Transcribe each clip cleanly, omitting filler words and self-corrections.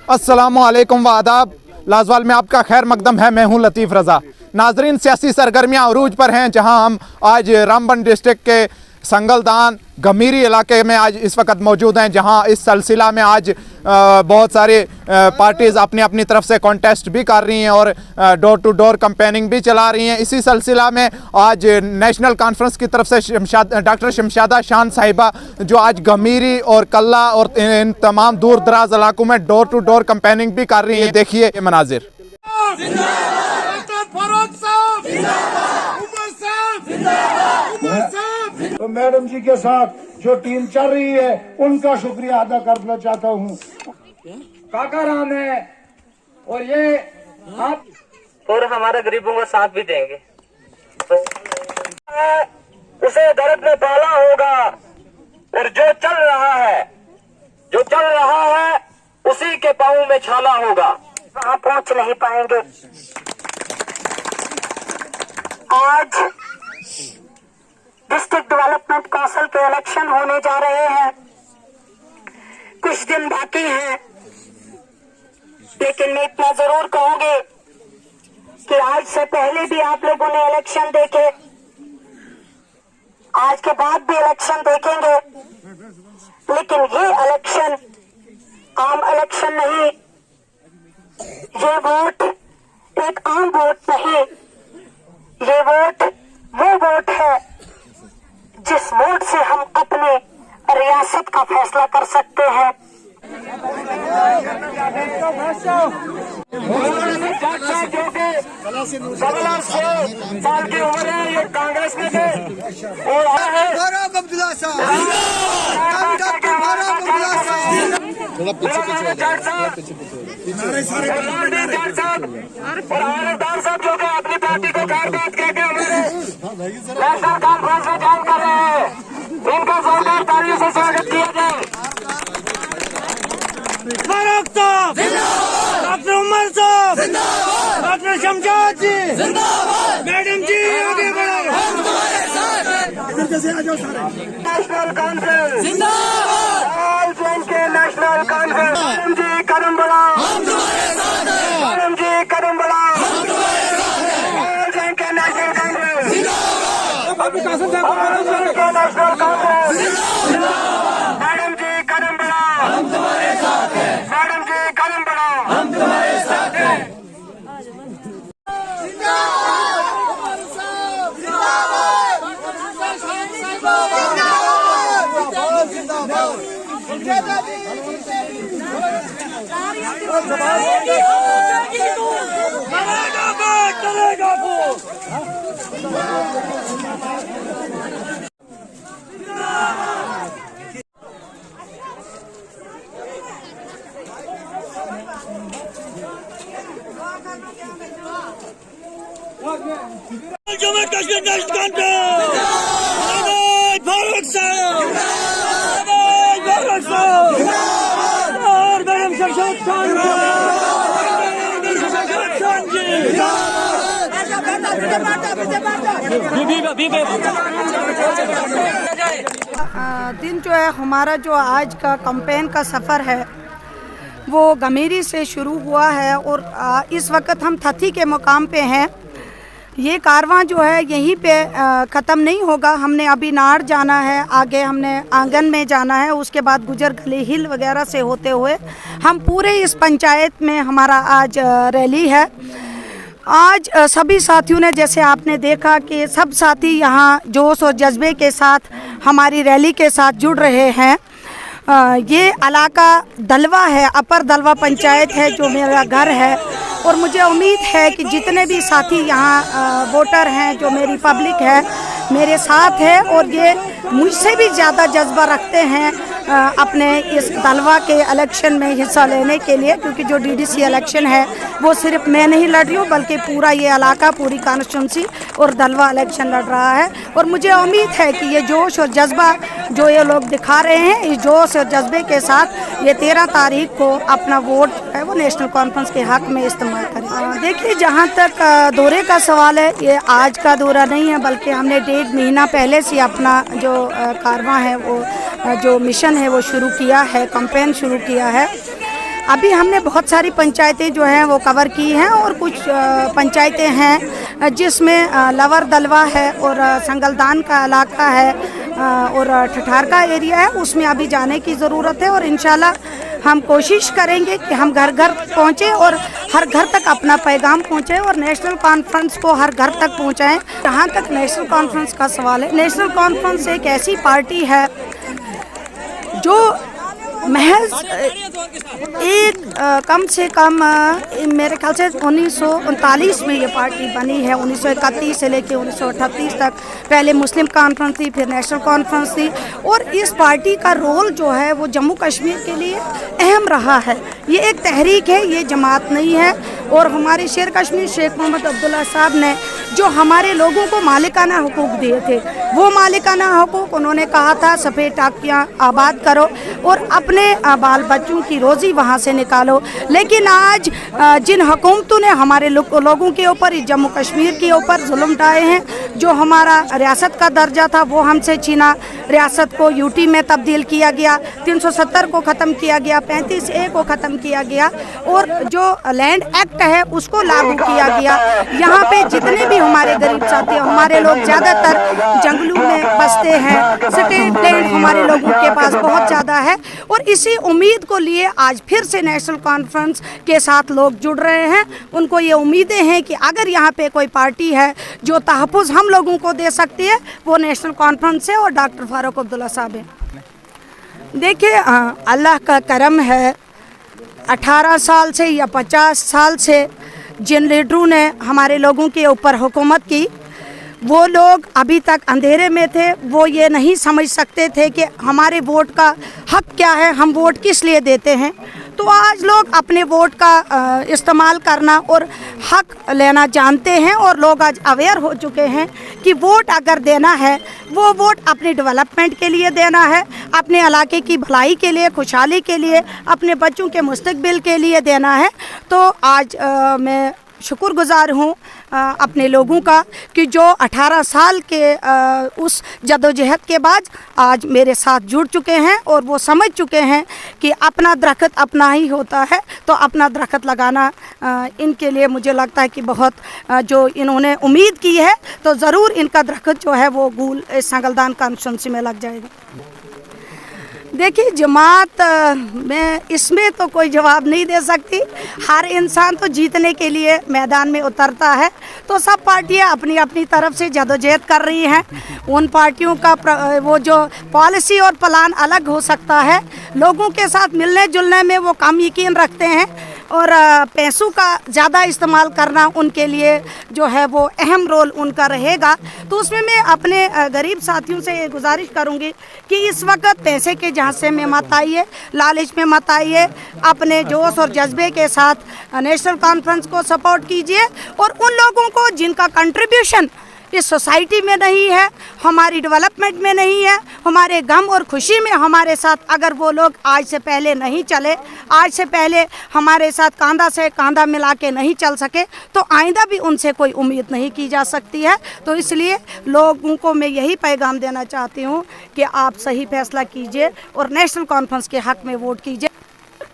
अस्सलामुअलैकुम व आदाब। लाजवाल में आपका खैर मकदम है। मैं हूं लतीफ़ रज़ा। नाजरीन, सियासी सरगर्मियां अरूज पर हैं, जहां हम आज रामबन डिस्ट्रिक्ट के संगलदान गमीरी इलाके में आज इस वक्त मौजूद हैं, जहां इस सिलसिला में आज बहुत सारे पार्टीज़ अपनी अपनी तरफ से कॉन्टेस्ट भी कर रही हैं और डोर टू डोर कैंपेनिंग भी चला रही हैं। इसी सिलसिला में आज नेशनल कॉन्फ्रेंस की तरफ से डॉक्टर शमशादा शान साहिबा, जो आज गमीरी और कल्ला और इन तमाम दूर दराज इलाकों में डोर टू डोर कैंपेनिंग भी कर रही हैं। देखिए ये मनाजिर। तो मैडम जी के साथ जो टीम चल रही है उनका शुक्रिया अदा करना चाहता हूँ। काका राम है और ये आप और हमारे गरीबों का साथ भी देंगे। उसे दर्द में पाला होगा और जो चल रहा है उसी के पाँव में छाला होगा। वहाँ पहुँच नहीं पाएंगे। आज डिस्ट्रिक्ट डेवलपमेंट काउंसिल के इलेक्शन होने जा रहे हैं। कुछ दिन बाकी हैं, लेकिन मैं इतना जरूर कहूंगी कि आज से पहले भी आप लोगों ने इलेक्शन देखे, आज के बाद भी इलेक्शन देखेंगे, लेकिन ये इलेक्शन आम इलेक्शन नहीं। ये वोट एक आम वोट नहीं, ये वोट वो वोट है जिस वोट से हम अपने रियासत का फैसला कर सकते हैं। साल की उम्र है, ये कांग्रेस में थे और साहब जो अपनी पार्टी को कार बात कहते हमारे नेशनल कॉन्फ्रेंस में ज्वाइन कर रहे हैं, इनका जोरदार तालियों से स्वागत किया जाए। फारूक साहब, डॉक्टर उमर साहब, डॉक्टर शमशाद जी, मैडम जी आगे बढ़ो। नेशनल कॉन्फ्रेंस ऑल फ्रेंड्स के नेशनल कॉन्फ्रेंस। मैडम जी कदम बढ़ाओ, मैडम जी कदम बढ़ाओ। ऑल फ्रेंड्स के national conference, national conference. Madam ji कदम बढ़ाओ, मैडम जी कदम बढ़ाओ, हम तुम्हारे साथ हैं। जम्मू कश्मीर नेशनल कॉन्फ्रेंस, फारूक साहब, फारूक साहब और मैडम शमशाद खान दिन जो है हमारा जो आज का कैंपेन का सफ़र है वो गमीरी से शुरू हुआ है और इस वक्त हम थथी के मुकाम पे हैं। ये कारवां जो है यहीं पे ख़त्म नहीं होगा। हमने अभी नाड़ जाना है, आगे हमने आंगन में जाना है, उसके बाद गुजर गली हिल वगैरह से होते हुए हम पूरे इस पंचायत में हमारा आज रैली है। आज सभी साथियों ने, जैसे आपने देखा कि सब साथी यहाँ जोश और जज्बे के साथ हमारी रैली के साथ जुड़ रहे हैं। ये इलाका दलवा है, अपर दलवा पंचायत है जो मेरा घर है और मुझे उम्मीद है कि जितने भी साथी यहाँ वोटर हैं, जो मेरी पब्लिक है, मेरे साथ है और ये मुझसे भी ज़्यादा जज्बा रखते हैं अपने इस दलवा के इलेक्शन में हिस्सा लेने के लिए, क्योंकि जो डीडीसी इलेक्शन है वो सिर्फ मैं नहीं लड़ रही हूँ बल्कि पूरा ये इलाका, पूरी कॉन्स्टिट्यूंसी और दलवा इलेक्शन लड़ रहा है। और मुझे उम्मीद है कि ये जोश और जज्बा जो ये लोग दिखा रहे हैं, इस जोश और जज्बे के साथ ये 13 तारीख को अपना वोट है वो नेशनल कॉन्फ्रेंस के हक़ में इस्तेमाल करें। देखिए, जहाँ तक दौरे का सवाल है, ये आज का दौरा नहीं है बल्कि हमने 1.5 महीना पहले से अपना जो कारवां है वो जो मिशन है वो शुरू किया है, कैंपेन शुरू किया है। अभी हमने बहुत सारी पंचायतें जो हैं वो कवर की हैं और कुछ पंचायतें हैं जिसमें लवर दलवा है और संगलदान का इलाका है और ठठार का एरिया है, उसमें अभी जाने की ज़रूरत है। और इंशाल्लाह हम कोशिश करेंगे कि हम घर घर पहुँचें और हर घर तक अपना पैगाम पहुँचे और नेशनल कॉन्फ्रेंस को हर घर तक पहुँचाएं। जहाँ तक नेशनल कॉन्फ्रेंस का सवाल है, नेशनल कॉन्फ्रेंस एक ऐसी पार्टी है जो महज कम से कम मेरे ख्याल से 1939 में ये पार्टी बनी है। 1931 से लेकर 1938 तक पहले मुस्लिम कॉन्फ्रेंस थी, फिर नेशनल कॉन्फ्रेंस थी। और इस पार्टी का रोल जो है वो जम्मू कश्मीर के लिए अहम रहा है। ये एक तहरीक है, ये जमात नहीं है। और हमारे शेर कश्मीर शेख मोहम्मद अब्दुल्ला साहब ने जो हमारे लोगों को मालिकाना हुकूक दिए थे, वो मालिकाना हुकूक उन्होंने कहा था सफ़ेद टाकियाँ आबाद करो और अपने बाल बच्चों की रोज़ी वहाँ से निकालो। लेकिन आज जिन हुकूमतों ने हमारे लोगों के ऊपर, जम्मू कश्मीर के ऊपर जुल्म ढाए हैं, जो हमारा रियासत का दर्जा था वो हमसे छीना, रियासत को यूटी में तब्दील किया गया, 370 को ख़त्म किया गया, 35A को ख़त्म किया गया और जो लैंड एक्ट है उसको लागू किया गया। यहाँ पे जितने भी हमारे गरीब साथी, हमारे लोग ज़्यादातर जंगलों में बसते हैं, स्टेट लैंड हमारे लोगों के पास बहुत ज़्यादा है। और इसी उम्मीद को लिए आज फिर से नेशनल कॉन्फ्रेंस के साथ लोग जुड़ रहे हैं। उनको ये उम्मीदें हैं कि अगर यहाँ पे कोई पार्टी है जो तहफ़्फ़ुज़ हम लोगों को दे सकती है, वो नेशनल कॉन्फ्रेंस है और डॉक्टर फारूक अब्दुल्ला साहब हैं। देखिए, अल्लाह का करम है, 18 साल से या 50 साल से जिन लीडरों ने हमारे लोगों के ऊपर हुकूमत की, वो लोग अभी तक अंधेरे में थे। वो ये नहीं समझ सकते थे कि हमारे वोट का हक क्या है, हम वोट किस लिए देते हैं। तो आज लोग अपने वोट का इस्तेमाल करना और हक लेना जानते हैं और लोग आज अवेयर हो चुके हैं कि वोट अगर देना है, वो वोट अपने डेवलपमेंट के लिए देना है, अपने इलाके की भलाई के लिए, खुशहाली के लिए, अपने बच्चों के मुस्तकबिल के लिए देना है। तो आज मैं शुक्रगुज़ार हूँ अपने लोगों का कि जो 18 साल के उस जदोजहद के बाद आज मेरे साथ जुड़ चुके हैं और वो समझ चुके हैं कि अपना दरख्त अपना ही होता है। तो अपना दरख्त लगाना इनके लिए मुझे लगता है कि बहुत जो इन्होंने उम्मीद की है, तो ज़रूर इनका दरख्त जो है वो गूल संगलदान कॉन्स्टिट्यूंसी में लग जाएगा। देखिए, जमात में इसमें तो कोई जवाब नहीं दे सकती। हर इंसान तो जीतने के लिए मैदान में उतरता है, तो सब पार्टियां अपनी अपनी तरफ से जदोजहद कर रही हैं। उन पार्टियों का वो जो पॉलिसी और प्लान अलग हो सकता है, लोगों के साथ मिलने जुलने में वो कम यकीन रखते हैं और पैसों का ज़्यादा इस्तेमाल करना उनके लिए जो है वो अहम रोल उनका रहेगा। तो उसमें मैं अपने गरीब साथियों से गुजारिश करूंगी कि इस वक्त पैसे के झांसे में मत आइए, लालच में मत आइए, अपने जोश और जज्बे के साथ नेशनल कॉन्फ्रेंस को सपोर्ट कीजिए। और उन लोगों को जिनका कंट्रीब्यूशन इस सोसाइटी में नहीं है, हमारी डेवलपमेंट में नहीं है, हमारे गम और खुशी में हमारे साथ अगर वो लोग आज से पहले नहीं चले, आज से पहले हमारे साथ कांधा से कांधा मिला के नहीं चल सके, तो आइंदा भी उनसे कोई उम्मीद नहीं की जा सकती है। तो इसलिए लोगों को मैं यही पैगाम देना चाहती हूँ कि आप सही फैसला कीजिए और नेशनल कॉन्फ्रेंस के हक़ में वोट कीजिए।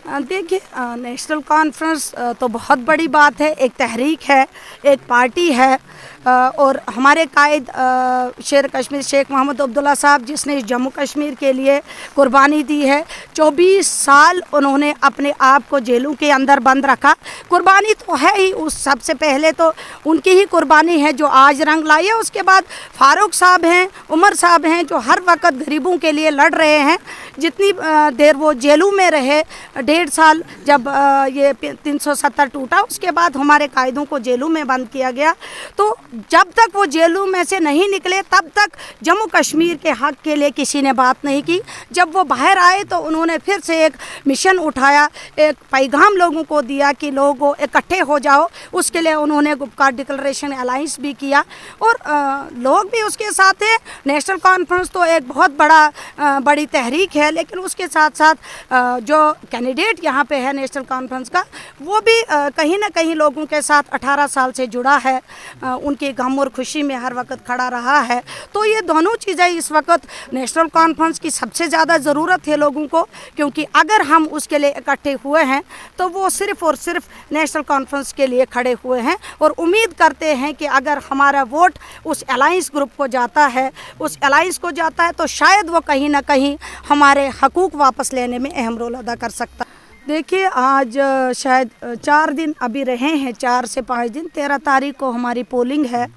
देखिए, नेशनल कॉन्फ्रेंस तो बहुत बड़ी बात है, एक तहरीक है, एक पार्टी है। और हमारे कायद शेर कश्मीर शेख मोहम्मद अब्दुल्ला साहब, जिसने जम्मू कश्मीर के लिए कुर्बानी दी है, 24 साल उन्होंने अपने आप को जेलों के अंदर बंद रखा। कुर्बानी तो है ही, उस सबसे पहले तो उनकी ही कुर्बानी है जो आज रंग लाई है। उसके बाद फारूक साहब हैं, उमर साहब हैं, जो हर वक्त गरीबों के लिए लड़ रहे हैं। जितनी देर वो जेलों में रहे, 1.5 साल जब ये 370 टूटा, उसके बाद हमारे कायदों को जेलों में बंद किया गया। तो जब तक वो जेलों में से नहीं निकले, तब तक जम्मू कश्मीर के हक़ के लिए किसी ने बात नहीं की। जब वो बाहर आए तो उन्होंने फिर से एक मिशन उठाया, एक पैगाम लोगों को दिया कि लोगों इकट्ठे हो जाओ। उसके लिए उन्होंने गुपकार डिक्लेरेशन अलाइंस भी किया और लोग भी उसके साथ हैं। नेशनल कॉन्फ्रेंस तो एक बहुत बड़ी तहरीक है, लेकिन उसके साथ साथ जो कैंडिडेट मैंडेट यहाँ पे है नेशनल कॉन्फ्रेंस का, वो भी कहीं ना कहीं लोगों के साथ 18 साल से जुड़ा है, उनके गम और खुशी में हर वक्त खड़ा रहा है। तो ये दोनों चीज़ें इस वक्त नेशनल कॉन्फ्रेंस की सबसे ज़्यादा ज़रूरत है लोगों को, क्योंकि अगर हम उसके लिए इकट्ठे हुए हैं तो वो सिर्फ़ और सिर्फ नेशनल कॉन्फ्रेंस के लिए खड़े हुए हैं। और उम्मीद करते हैं कि अगर हमारा वोट उस अलायंस ग्रुप को जाता है, उस अलायंस को जाता है, तो शायद वो कहीं ना कहीं हमारे हकूक़ वापस लेने में अहम रोल अदा कर सकता है। देखिए, आज शायद 4 दिन अभी रहे हैं, 4 से 5 दिन, 13 तारीख को हमारी पोलिंग है।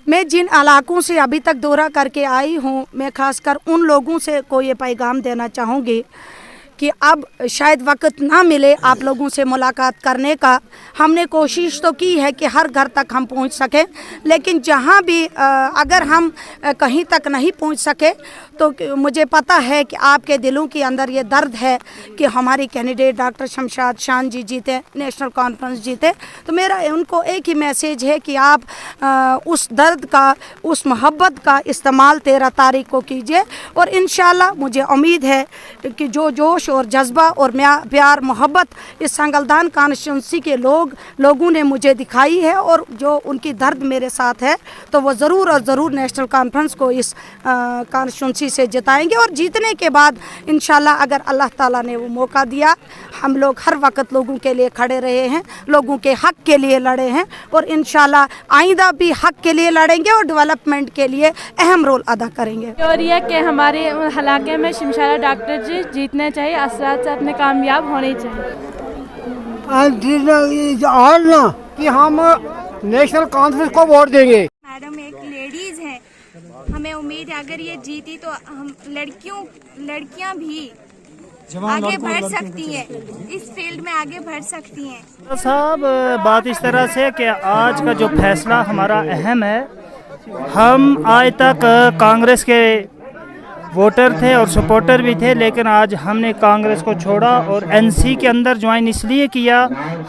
मैं जिन इलाकों से अभी तक दौरा करके आई हूँ, मैं खासकर उन लोगों से को ये पैगाम देना चाहूँगी कि अब शायद वक्त ना मिले आप लोगों से मुलाकात करने का। हमने कोशिश तो की है कि हर घर तक हम पहुंच सकें, लेकिन जहां भी अगर हम कहीं तक नहीं पहुंच सके तो मुझे पता है कि आपके दिलों के अंदर ये दर्द है कि हमारी कैंडिडेट डॉक्टर शमशाद शान जी जीते, नेशनल कॉन्फ्रेंस जीते। तो मेरा उनको एक ही मैसेज है कि आप उस दर्द का, उस मोहब्बत का इस्तेमाल 13 तारीख को कीजिए। और इंशाल्लाह मुझे उम्मीद है कि जो जोश और जज्बा और प्यार मोहब्बत इस संगलदान कॉन्स्टिट्यूंसी के लोगों ने मुझे दिखाई है और जो उनकी दर्द मेरे साथ है, तो वो ज़रूर और ज़रूर नेशनल कॉन्फ्रेंस को इस कॉन्स्टिट्यूंसी से जिताएंगे। और जीतने के बाद इंशाल्लाह अगर अल्लाह ताला ने वो मौका दिया, हम लोग हर वक्त लोगों के लिए खड़े रहे हैं, लोगों के हक के लिए लड़े हैं और इंशाल्लाह आइंदा भी हक के लिए लड़ेंगे और डेवलपमेंट के लिए अहम रोल अदा करेंगे। और यह कि हमारे इलाके में शमशादा डॉक्टर जी जीतने चाहिए, असरात से अपने कामयाब होने चाहिए। आज ना कि हम नेशनल कॉन्फ्रेंस को वोट देंगे। मैडम एक लेडीज है, हमें उम्मीद है अगर ये जीती तो हम लड़कियां भी आगे बढ़ सकती हैं, इस फील्ड में आगे बढ़ सकती हैं। साहब, बात इस तरह से कि आज का जो फैसला हमारा अहम है, हम आज तक कांग्रेस के वोटर थे और सपोर्टर भी थे, लेकिन आज हमने कांग्रेस को छोड़ा और एनसी के अंदर ज्वाइन इसलिए किया।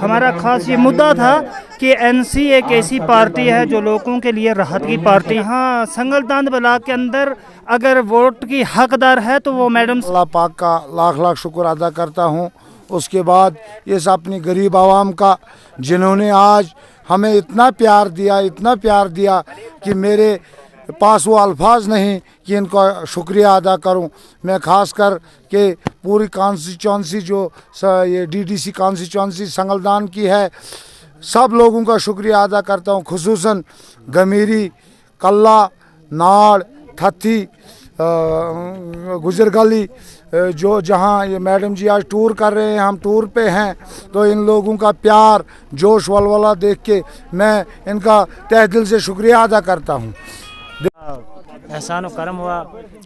हमारा खास ये मुद्दा था कि एनसी एक ऐसी पार्टी है जो लोगों के लिए राहत की पार्टी। हाँ, संगलदान ब्लॉक के अंदर अगर वोट की हकदार है तो वो मैडम। अल्लाह पाक का लाख लाख शुक्र अदा करता हूँ। उसके बाद ये अपनी गरीब आवाम का, जिन्होंने आज हमें इतना प्यार दिया कि मेरे पास वो अल्फाज नहीं कि इनका शुक्रिया अदा करूं। मैं खास कर के पूरी कॉन्स्टिट्यूंसी जो ये डीडीसी कॉन्स्टिट्यूंसी संगलदान की है, सब लोगों का शुक्रिया अदा करता हूं। खुसूसन गमीरी, कल्ला, नाड़, थत्थी, गुजरगली, जो जहां ये मैडम जी आज टूर कर रहे हैं, हम टूर पे हैं, तो इन लोगों का प्यार, जोश वलवला देख के मैं इनका तहे दिल से शुक्रिया अदा करता हूं। एहसान और करम हुआ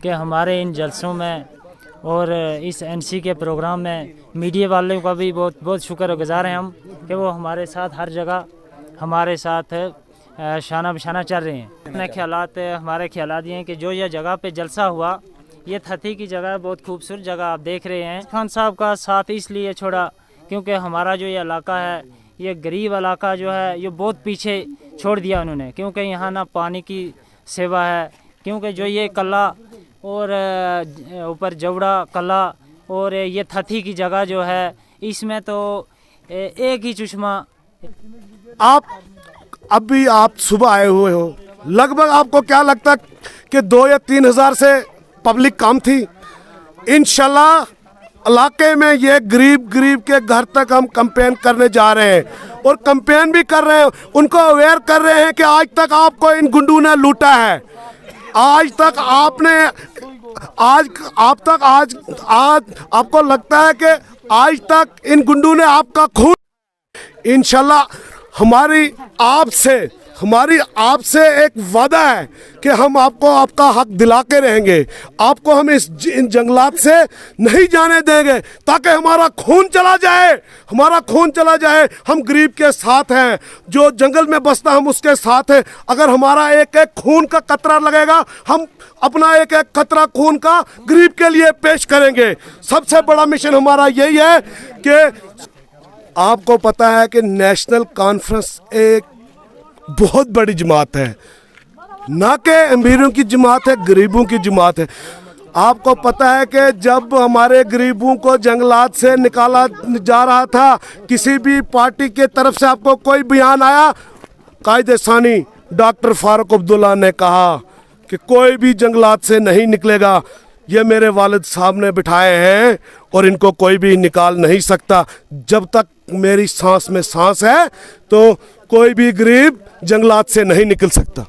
कि हमारे इन जलसों में और इस एनसी के प्रोग्राम में मीडिया वालों का भी बहुत बहुत शुक्रगुजार हैं हम कि वो हमारे साथ हर जगह हमारे साथ शाना बशाना चल रहे हैं। अपने ख्यालात, हमारे ख्यालात ये हैं कि जो यह जगह पे जलसा हुआ, ये थथी की जगह, बहुत खूबसूरत जगह आप देख रहे हैं। खान साहब का साथ इसलिए छोड़ा क्योंकि हमारा जो ये इलाका है, ये गरीब इलाका जो है, ये बहुत पीछे छोड़ दिया उन्होंने, क्योंकि यहाँ ना पानी की सेवा है, क्योंकि जो ये कला और ऊपर जवड़ा कला और ये थथी की जगह जो है, इसमें तो एक ही चश्मा। अभी आप सुबह आए हुए हो, लगभग आपको क्या लगता कि 2 या 3 हज़ार से पब्लिक कम थी? इंशाल्लाह इलाके में ये गरीब के घर तक हम कैंपेन करने जा रहे हैं और कैंपेन भी कर रहे हैं, उनको अवेयर कर रहे हैं कि आज तक आपको इन गुंडों ने लूटा है, आज तक आपको लगता है कि आज तक इन गुंडों ने आपका खून। इंशाल्लाह हमारी आपसे एक वादा है कि हम आपको आपका हक दिला के रहेंगे, आपको हम इन जंगलात से नहीं जाने देंगे ताकि हमारा खून चला जाए। हम गरीब के साथ हैं, जो जंगल में बसता हम उसके साथ हैं। अगर हमारा एक एक खून का कतरा लगेगा, हम अपना एक एक कतरा खून का गरीब के लिए पेश करेंगे। सबसे बड़ा मिशन हमारा यही है कि आपको पता है कि नेशनल कॉन्फ्रेंस एक बहुत बड़ी जमात है, ना कि अमीरों की जमात है, गरीबों की जमात है। आपको पता है कि जब हमारे गरीबों को जंगलात से निकाला जा रहा था, किसी भी पार्टी के तरफ से आपको कोई बयान आया? कायदे सानी डॉक्टर फारूक अब्दुल्ला ने कहा कि कोई भी जंगलात से नहीं निकलेगा। ये मेरे वालिद साहब ने बिठाए हैं और इनको कोई भी निकाल नहीं सकता। जब तक मेरी सांस में सांस है तो कोई भी गरीब जंगलात से नहीं निकल सकता।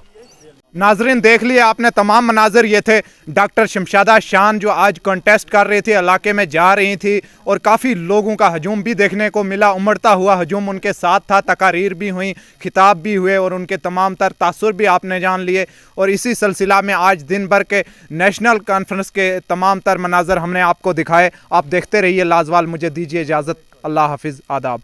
नाजरीन देख लिए आपने तमाम मनाजर। ये थे डॉक्टर शमशादा शान जो आज कॉन्टेस्ट कर रही थी, इलाके में जा रही थी और काफ़ी लोगों का हजूम भी देखने को मिला। उमड़ता हुआ हजूम उनके साथ था, तकारीर भी हुई, खिताब भी हुए और उनके तमाम तर तासुर भी आपने जान लिए। और इसी सिलसिला में आज दिन भर के नेशनल कॉन्फ्रेंस के तमाम तर मनाजर हमने आपको दिखाए। आप देखते रहिए लाजवाल। मुझे दीजिए इजाज़त। अल्लाह हाफिज़, आदाब।